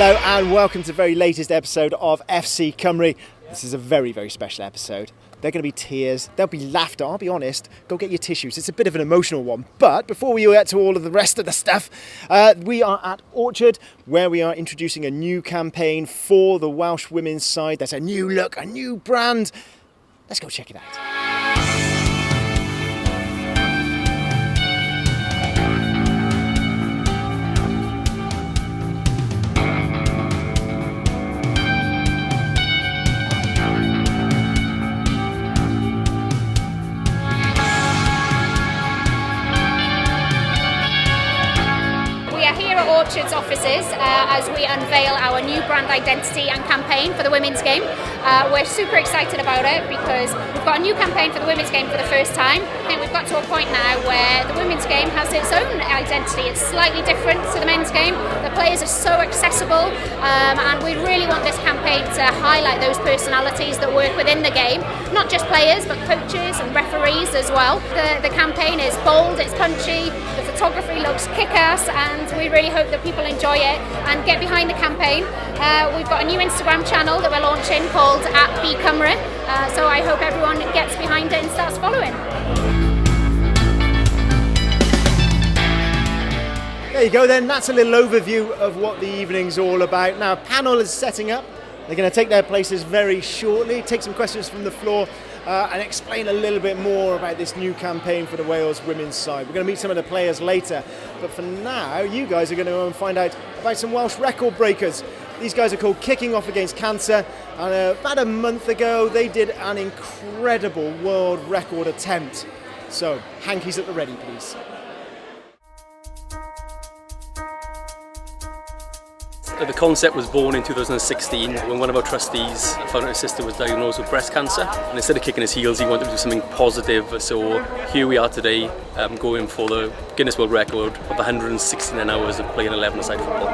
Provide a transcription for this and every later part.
Hello and welcome to the very latest episode of FC Cymru. This is a very, very special episode. There are going to be tears, there'll be laughter, I'll be honest. Go get your tissues, it's a bit of an emotional one. But before we get to all of the rest of the stuff, we are at Orchard, where we are introducing a new campaign for the Welsh women's side. There's a new look, a new brand. Let's go check it out. Orchard's offices as we unveil our new brand identity and campaign for the women's game. We're super excited about it because we've got a new campaign for the women's game for the first time. I think we've got to a point now where the women's game has its own identity. It's slightly different to the men's game. The players are so accessible and we really want this campaign to highlight those personalities that work within the game. Not just players but coaches and referees as well. The campaign is bold, it's punchy, the photography looks kick-ass, and we really hope that people enjoy it and get behind the campaign. We've got a new Instagram channel that we're launching called @Be Cymru, so I hope everyone gets behind it and starts following. There you go then, that's a little overview of what the evening's all about. Now, a panel is setting up. They're going to take their places very shortly, take some questions from the floor and explain a little bit more about this new campaign for the Wales women's side. We're going to meet some of the players later, but for now, you guys are going to go and find out about some Welsh record breakers. These guys are called Kicking Off Against Cancer, and about a month ago, they did an incredible world record attempt. So, hankies at the ready, please. The concept was born in 2016 when one of our trustees found out his sister was diagnosed with breast cancer, and instead of kicking his heels he wanted to do something positive. So here we are today going for the Guinness World Record of 169 hours of playing 11-a-side football.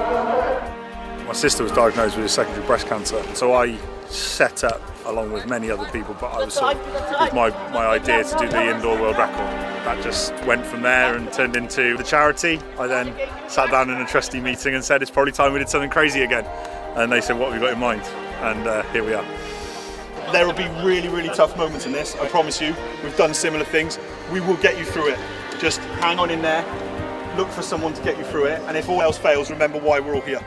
My sister was diagnosed with secondary breast cancer, so I set up, along with many other people, but I was sort of, with my idea to do the indoor world record. That just went from there and turned into the charity. I then sat down in a trustee meeting and said it's probably time we did something crazy again. And they said, what have you got in mind? And here we are. There will be really, really tough moments in this, I promise you. We've done similar things. We will get you through it. Just hang on in there, look for someone to get you through it, and if all else fails, remember why we're all here.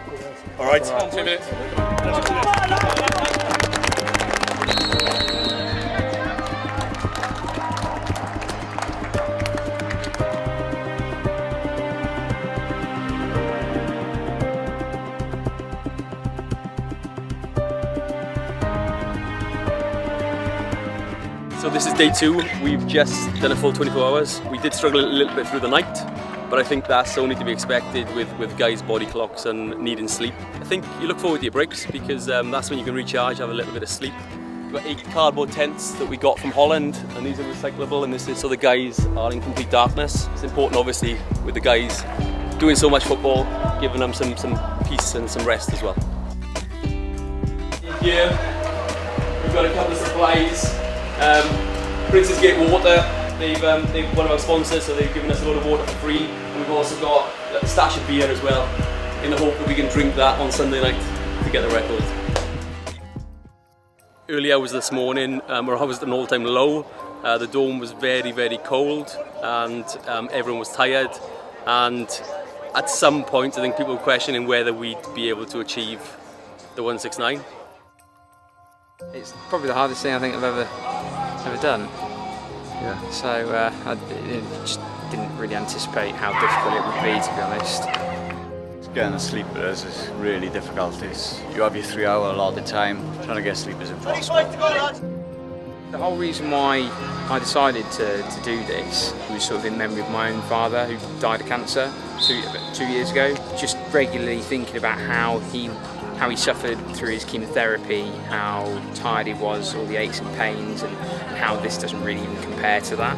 All right? 2 minutes. So this is day 2. We've just done a full 24 hours. We did struggle a little bit through the night, but I think that's only to be expected with guys' body clocks and needing sleep. I think you look forward to your breaks because that's when you can recharge, have a little bit of sleep. We've got 8 cardboard tents that we got from Holland, and these are recyclable, and this is so the guys are in complete darkness. It's important obviously with the guys doing so much football, giving them some peace and some rest as well. Here we've got a couple of supplies. Prince's Gate Water, they've one of our sponsors, so they've given us a load of water for free. And we've also got a stash of beer as well, in the hope that we can drink that on Sunday night to get the record. Early hours this morning, I was at an all-time low. The dome was very, very cold, and everyone was tired. And at some point, I think people were questioning whether we'd be able to achieve the 169. It's probably the hardest thing I think I've ever done. Yeah. So I just didn't really anticipate how difficult it would be, to be honest. Getting to sleep with us is really difficult. You have your 3-hour allotted time. Trying to get sleep is impossible. The whole reason why I decided to do this was sort of in memory of my own father who died of cancer 2 years ago. Just regularly thinking about how he suffered through his chemotherapy, how tired he was, all the aches and pains, and how this doesn't really even compare to that.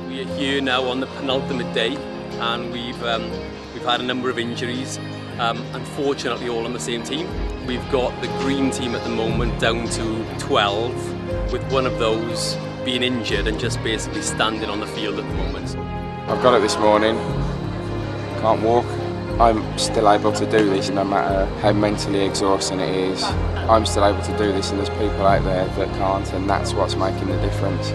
We are here now on the penultimate day, and we've had a number of injuries. Unfortunately, all on the same team. We've got the green team at the moment down to 12, with one of those being injured and just basically standing on the field at the moment. I've got it this morning, can't walk. I'm still able to do this no matter how mentally exhausting it is. I'm still able to do this and there's people out there that can't, and that's what's making the difference.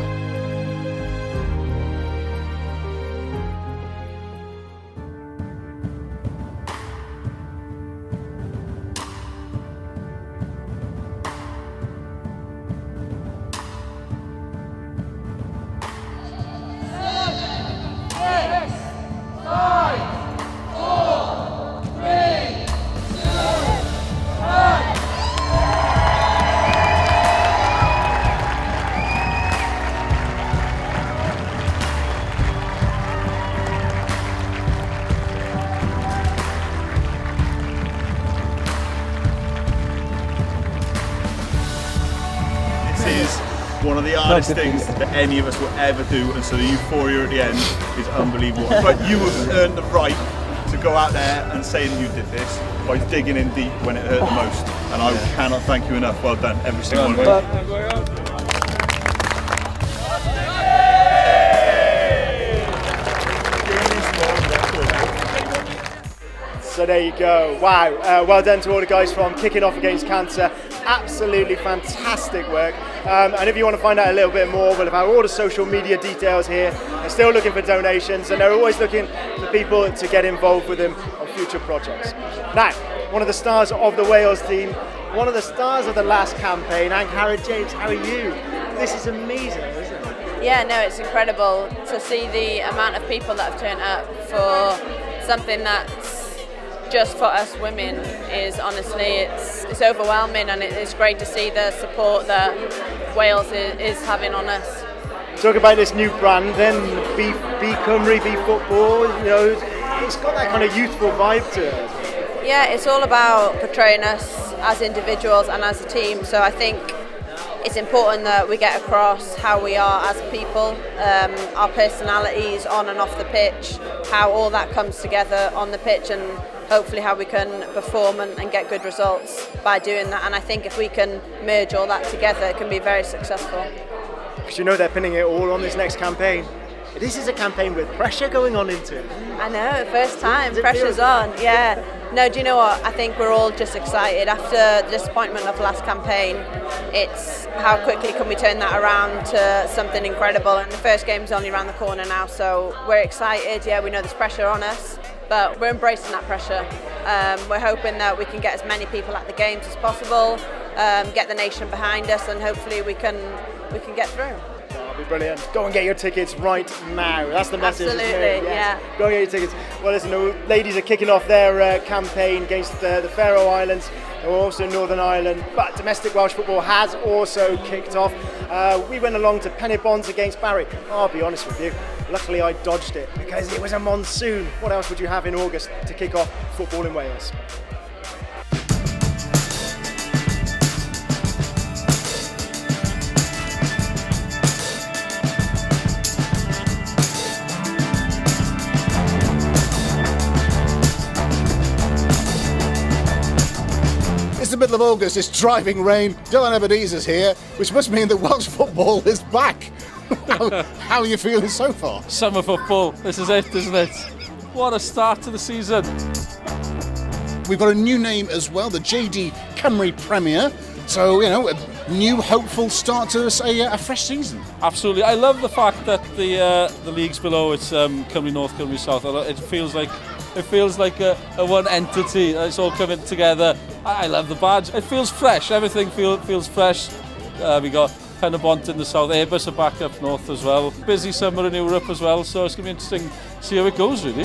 One of the hardest things that any of us will ever do, and so the euphoria at the end is unbelievable. But you have earned the right to go out there and say that you did this by digging in deep when it hurt the most, and I cannot thank you enough. Well done, every single one of you. So there you go. Wow, well done to all the guys from Kicking Off Against Cancer. Absolutely fantastic work. And if you want to find out a little bit more, we'll have all the social media details here. They're still looking for donations, and they're always looking for people to get involved with them on future projects. Now, one of the stars of the Wales team, one of the stars of the last campaign, Harrod James, how are you? This is amazing, isn't it? Yeah, no, it's incredible to see the amount of people that have turned up for something that's just for us women. Is honestly, it's overwhelming, and it's great to see the support that Wales is having on us. Talk about this new brand then, Be Cymru, Be.Football, you know, it's got that kind of youthful vibe to it. Yeah, it's all about portraying us as individuals and as a team, so I think it's important that we get across how we are as people, our personalities on and off the pitch, how all that comes together on the pitch, and hopefully how we can perform and get good results by doing that. And I think if we can merge all that together, it can be very successful. Because you know they're pinning it all on this next campaign. This is a campaign with pressure going on into it. I know, first time, pressure's on, yeah. No, do you know what? I think we're all just excited. After the disappointment of last campaign, it's how quickly can we turn that around to something incredible. And the first game's only around the corner now, so we're excited. Yeah, we know there's pressure on us, but we're embracing that pressure. We're hoping that we can get as many people at the games as possible, get the nation behind us, and hopefully we can get through. That'll be brilliant. Go and get your tickets right now. That's the message. Absolutely, yes. Yeah. Go and get your tickets. Well, listen, the ladies are kicking off their campaign against the Faroe Islands, and also Northern Ireland. But domestic Welsh football has also kicked off. We went along to Pennybonds against Barry. I'll be honest with you. Luckily, I dodged it because it was a monsoon. What else would you have in August to kick off football in Wales? It's the middle of August, it's driving rain, Dylan Ebenezer's here, which must mean that Welsh football is back. How are you feeling so far? Summer football, this is it, isn't it? What a start to the season. We've got a new name as well, the JD Cymru Premier. So, you know, a new hopeful start to a fresh season. Absolutely. I love the fact that the leagues below, it's Cymru North, Cymru South. It feels like a one entity. It's all coming together. I love the badge. It feels fresh. Everything feels fresh. We got Pennybont in the south. Airbus are back up north as well. Busy summer in Europe as well. So it's going to be interesting to see how it goes, really.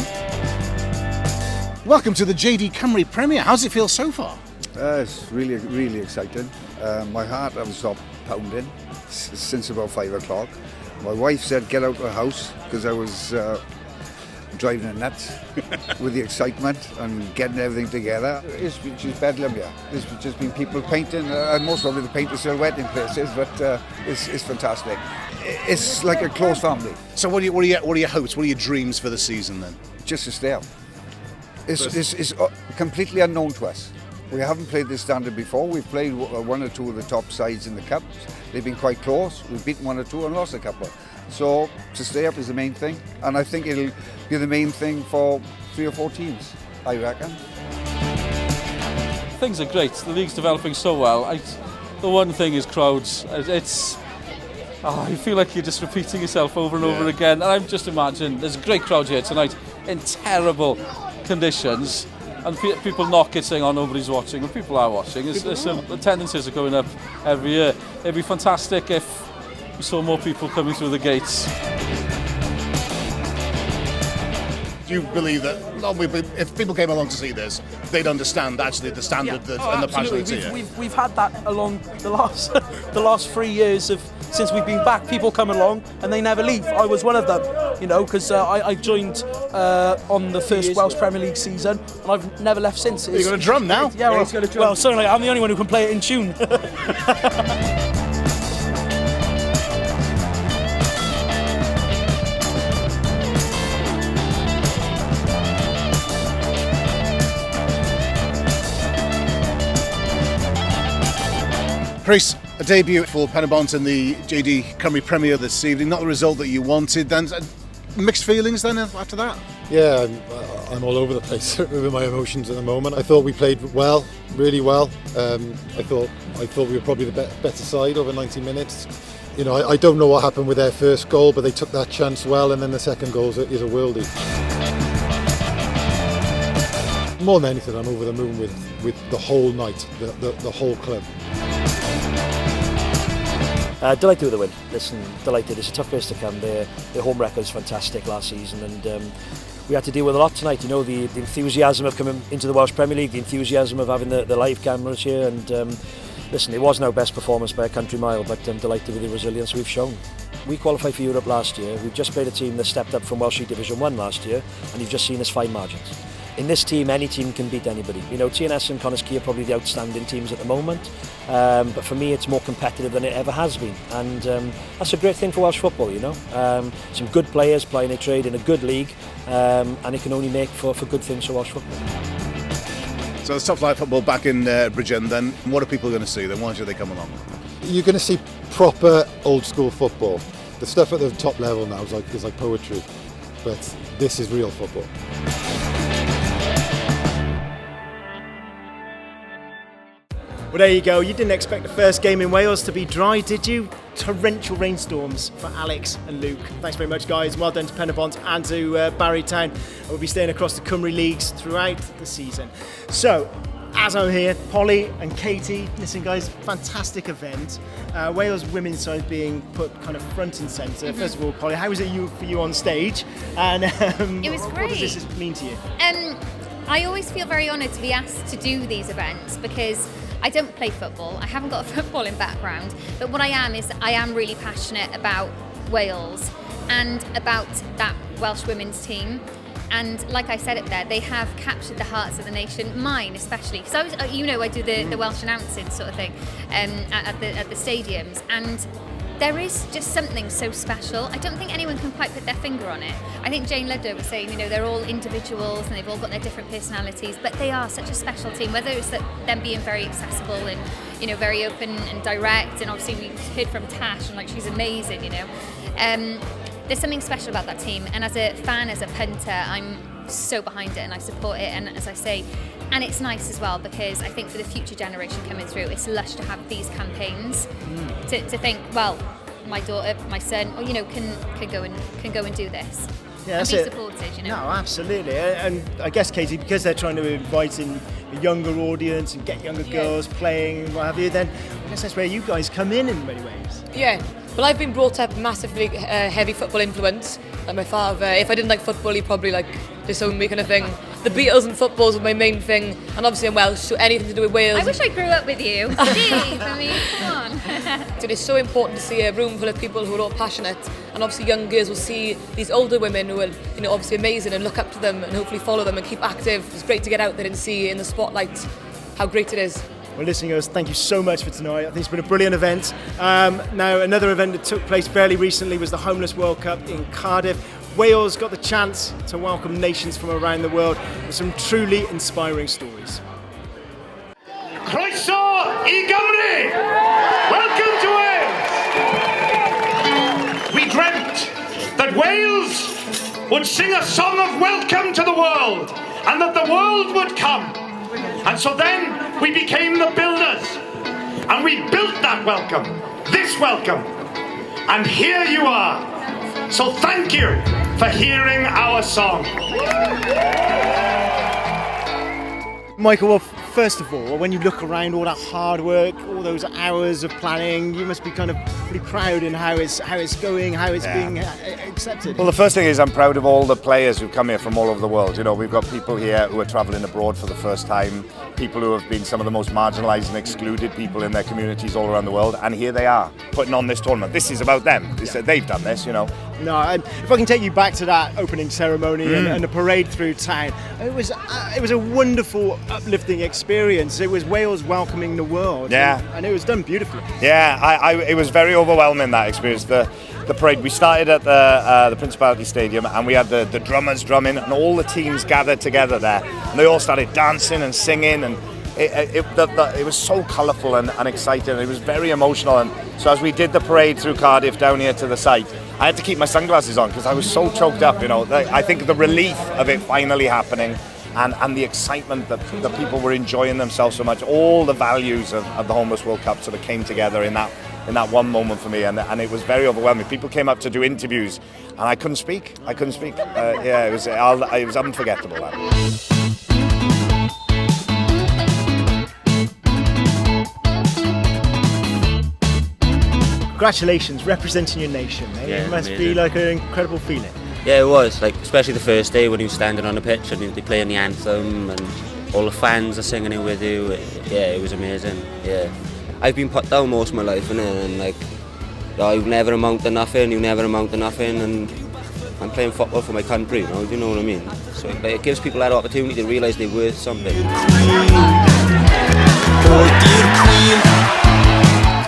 Welcome to the JD Cymru Premier. How's it feel so far? It's really exciting. My heart hasn't stopped pounding since about 5 o'clock. My wife said get out of the house because I was driving her nuts with the excitement and getting everything together. It's just bedlam, yeah. There's just been people painting, most probably the paint is still wet in places, but it's fantastic. It's like a close family. So what are your hopes, what are your dreams for the season then? Just to stay up. It's completely unknown to us. We haven't played this standard before. We've played one or two of the top sides in the Cups. They've been quite close. We've beaten one or two and lost a couple. So to stay up is the main thing, and I think it'll be the main thing for 3 or 4 teams, I reckon. Things are great. The league's developing so well. The one thing is crowds. You feel like you're just repeating yourself over and over again. And I'm just imagining there's a great crowd here tonight in terrible conditions, and people knock it saying, "Oh, nobody's watching." Well, people are watching. There's some attendances are going up every year. It'd be fantastic if we saw more people coming through the gates. Do you believe that if people came along to see this, they'd understand actually the standard and the passion that's here? We've had that along the last the last 3 years since we've been back. People come along and they never leave. I was one of them, because I joined on the first Welsh Premier League season, and I've never left since. You've got a drum now? Yeah, well, certainly I'm the only one who can play it in tune. Chris, a debut for Penybont in the JD Cymru Premier this evening. Not the result that you wanted. Then mixed feelings then after that? Yeah, I'm all over the place with my emotions at the moment. I thought we played well, really well. I thought we were probably the better side over 90 minutes. I don't know what happened with their first goal, but they took that chance well, and then the second goal is a worldie. More than anything, I'm over the moon with the whole night, the whole club. Delighted with the win. Listen, delighted. It's a tough place to come. Their home record's fantastic last season, and we had to deal with a lot tonight. The enthusiasm of coming into the Welsh Premier League, the enthusiasm of having the live cameras here, and listen, it wasn't our best performance by a country mile, but I'm delighted with the resilience we've shown. We qualified for Europe last year. We've just played a team that stepped up from Welsh League Division 1 last year, and you've just seen us fine margins. In this team, any team can beat anybody. TNS and Connah's Quay are probably the outstanding teams at the moment, but for me it's more competitive than it ever has been, and that's a great thing for Welsh football, Some good players playing their trade in a good league, and it can only make for good things for Welsh football. So it's top flight football back in Bridgend then. What are people going to see then? Why should they come along? You're going to see proper old school football. The stuff at the top level now is like poetry, but this is real football. Well, there you go. You didn't expect the first game in Wales to be dry, did you? Torrential rainstorms for Alex and Luke. Thanks very much, guys. Well done to Penybont and to Barrytown. We'll be staying across the Cymru leagues throughout the season. So, as I'm here, Polly and Katie, listen, guys, fantastic event. Wales women's side being put kind of front and centre. First of all, Polly, how was it for you on stage? And it was great. What does this mean to you? I always feel very honoured to be asked to do these events because I don't play football, I haven't got a footballing background, but what I am is I am really passionate about Wales and about that Welsh women's team. And like I said it there, they have captured the hearts of the nation, mine especially. Because I do the Welsh announcing sort of thing at the stadiums, and there is just something so special. I don't think anyone can quite put their finger on it. I think Jane Ludlow was saying, they're all individuals and they've all got their different personalities, but they are such a special team, whether it's that them being very accessible and, very open and direct, and obviously we heard from Tash and she's amazing, There's something special about that team, and as a fan, as a punter, I'm so behind it and I support it, and as I say, and it's nice as well because I think for the future generation coming through, it's lush to have these campaigns to think, well, my daughter, my son, can go and do this. Yeah, and be supported, No, absolutely. And I guess, Katie, because they're trying to invite in a younger audience and get younger girls playing and what have you, then I guess that's where you guys come in many ways. Yeah. Well, I've been brought up massively heavy football influence. Like my father, if I didn't like football, he'd probably disown me kind of thing. The Beatles and football was my main thing, and obviously I'm Welsh, so anything to do with Wales. I wish I grew up with you. Steve, come on. It's so important to see a room full of people who are all passionate, and obviously young girls will see these older women who are, obviously amazing, and look up to them and hopefully follow them and keep active. It's great to get out there and see in the spotlight how great it is. Well, listeners, thank you so much for tonight. I think it's been a brilliant event. Now, another event that took place fairly recently was the Homeless World Cup in Cardiff. Wales got the chance to welcome nations from around the world with some truly inspiring stories. Croeso I Gymru! Welcome to Wales! We dreamt that Wales would sing a song of welcome to the world, and that the world would come. And so then we became the builders, and we built that welcome, this welcome, and here you are. So thank you for hearing our song. Michael, well, first of all, when you look around all that hard work, all those hours of planning, you must be kind of pretty proud in how it's going, how it's being accepted. Well, the first thing is I'm proud of all the players who come here from all over the world. You know, we've got people here who are travelling abroad for the first time, people who have been some of the most marginalised and excluded people in their communities all around the world, and here they are, putting on this tournament. This is about them. They've done this, you know. No, and if I can take you back to that opening ceremony and the parade through town, it was a wonderful, uplifting experience. It was Wales welcoming the world, and it was done beautifully. Yeah, it was very overwhelming, that experience. The parade. We started at the Principality Stadium, and we had the drummers drumming, and all the teams gathered together there, and they all started dancing and singing, and it was so colourful and exciting. It was very emotional, and so as we did the parade through Cardiff down here to the site, I had to keep my sunglasses on because I was so choked up. You know, I think the relief of it finally happening, and the excitement that the people were enjoying themselves so much, all the values of the Homeless World Cup sort of came together in that one moment for me, and it was very overwhelming. People came up to do interviews, and I couldn't speak. It was unforgettable. That. Congratulations, representing your nation, mate. It must be like an incredible feeling. Yeah, it was, like, especially the first day when you were standing on the pitch and they're playing the anthem and all the fans are singing it with you. It was amazing. Yeah, I've been put down most of my life, and like, you never amount to nothing, and I'm playing football for my country, do you know what I mean? So it gives people that opportunity to realise they're worth something.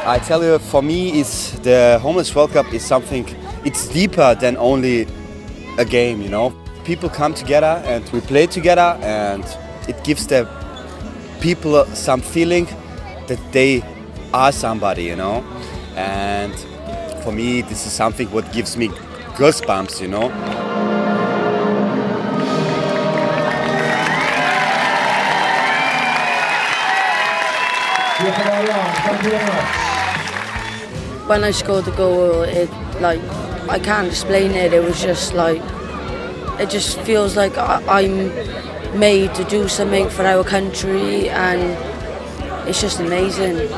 I tell you, for me, the Homeless World Cup is something, it's deeper than only a game, you know. People come together and we play together, and it gives the people some feeling that they are somebody, you know. And for me, this is something what gives me goosebumps, you know. When I scored the goal, I can't explain it. It was just like, it just feels like I'm made to do something for our country, and it's just amazing.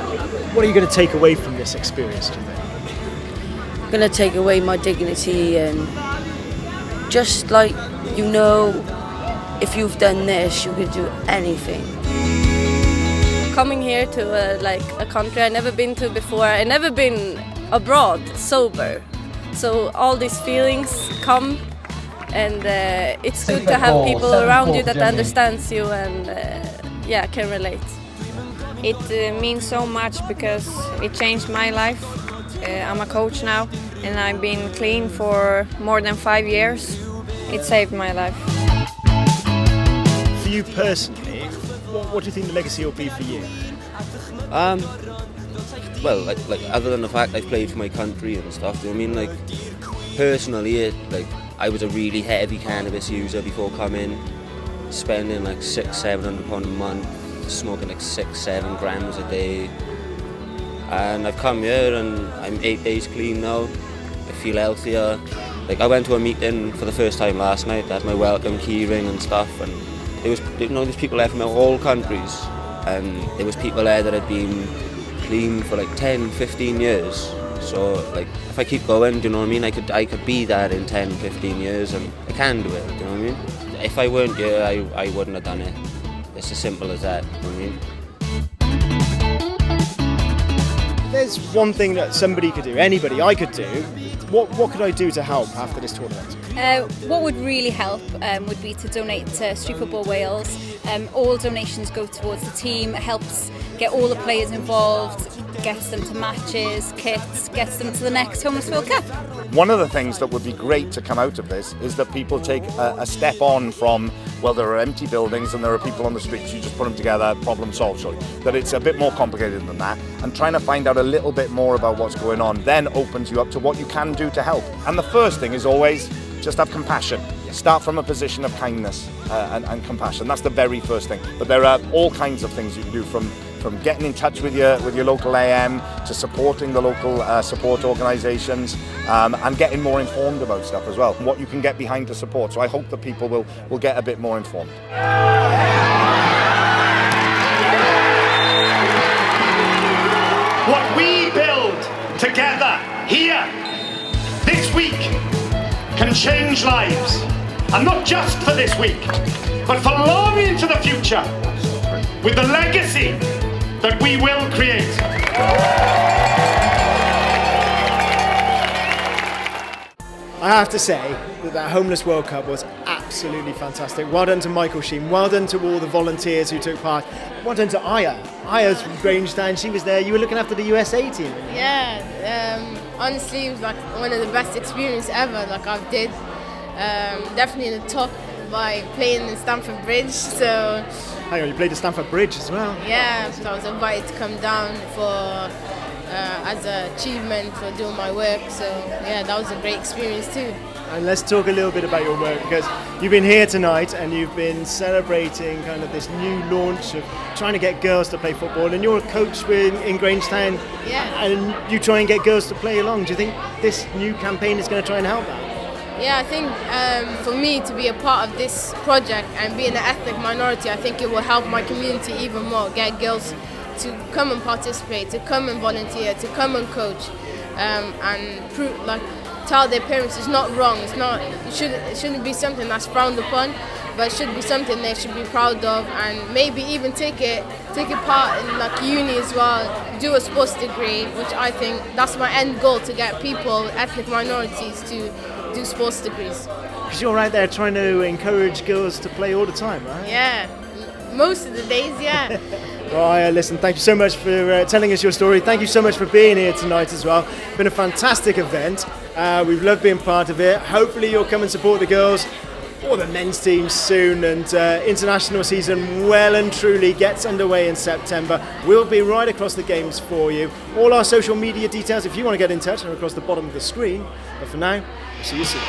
What are you going to take away from this experience, do you think? I'm going to take away my dignity, and just like, you know, if you've done this, you can do anything. Coming here to a country I've never been to before, I've never been abroad sober, so all these feelings come, and it's good to have people around you that understands you and can relate. It means so much because it changed my life. I'm a coach now, and I've been clean for more than 5 years. It saved my life. For you personally, what do you think the legacy will be for you? Well, like other than the fact I've played for my country and stuff, do you know what I mean? Like, personally, I was a really heavy cannabis user before coming, spending like £600-700 a month, smoking like 6-7 grams a day. And I've come here and I'm 8 days clean now. I feel healthier. Like, I went to a meeting for the first time last night, I had my welcome key ring and stuff, and there's people there from all countries, and there was people there that had been clean for like 10-15 years. So like, if I keep going, do you know what I mean? I could be that in 10-15 years, and I can do it, do you know what I mean? If I weren't here, I wouldn't have done it. It's as simple as that, you know what I mean? There's one thing that somebody could do, anybody, I could do. What could I do to help after this tournament? What would really help would be to donate to Street Football Wales. All donations go towards the team. It helps get all the players involved. gets them to matches, kits, gets them to the next Homeless World Cup. One of the things that would be great to come out of this is that people take a step on from, well, there are empty buildings and there are people on the streets, you just put them together, problem solved, sorry. That it's a bit more complicated than that, and trying to find out a little bit more about what's going on then opens you up to what you can do to help. And the first thing is always just have compassion. Start from a position of kindness and compassion. That's the very first thing. But there are all kinds of things you can do, from getting in touch with your local AM to supporting the local support organisations and getting more informed about stuff as well, and what you can get behind to support. So I hope that people will get a bit more informed. What we build together here this week can change lives. And not just for this week, but for long into the future, with the legacy that we will create. I have to say that Homeless World Cup was absolutely fantastic. Well done to Michael Sheen, well done to all the volunteers who took part, well done to Aya. Aya's from Grangetown, she was there, you were looking after the USA team. Yeah, honestly it was like one of the best experiences ever, like I've did. Definitely in the top by playing in Stamford Bridge, so... Hang on, you played at Stamford Bridge as well? Yeah, so I was invited to come down for as an achievement for doing my work, so yeah, that was a great experience too. And let's talk a little bit about your work, because you've been here tonight and you've been celebrating kind of this new launch of trying to get girls to play football, and you're a coach in Grangetown, yeah, and you try and get girls to play along. Do you think this new campaign is going to try and help that? Yeah, I think for me to be a part of this project and being an ethnic minority, I think it will help my community even more, get girls to come and participate, to come and volunteer, to come and coach, and prove, tell their parents it's not wrong, it shouldn't be something that's frowned upon, but it should be something they should be proud of, and maybe even take a part in uni as well, do a sports degree, which I think that's my end goal, to get people, ethnic minorities, to do sports degrees. Because you're right there trying to encourage girls to play all the time, right? Yeah, most of the days, yeah. Well, listen, thank you so much for telling us your story. Thank you so much for being here tonight as well. It's been a fantastic event. We've loved being part of it. Hopefully you'll come and support the girls or the men's teams soon, and international season well and truly gets underway in September. We'll be right across the games for you. All our social media details, if you want to get in touch, are across the bottom of the screen. But for now, we'll see you soon.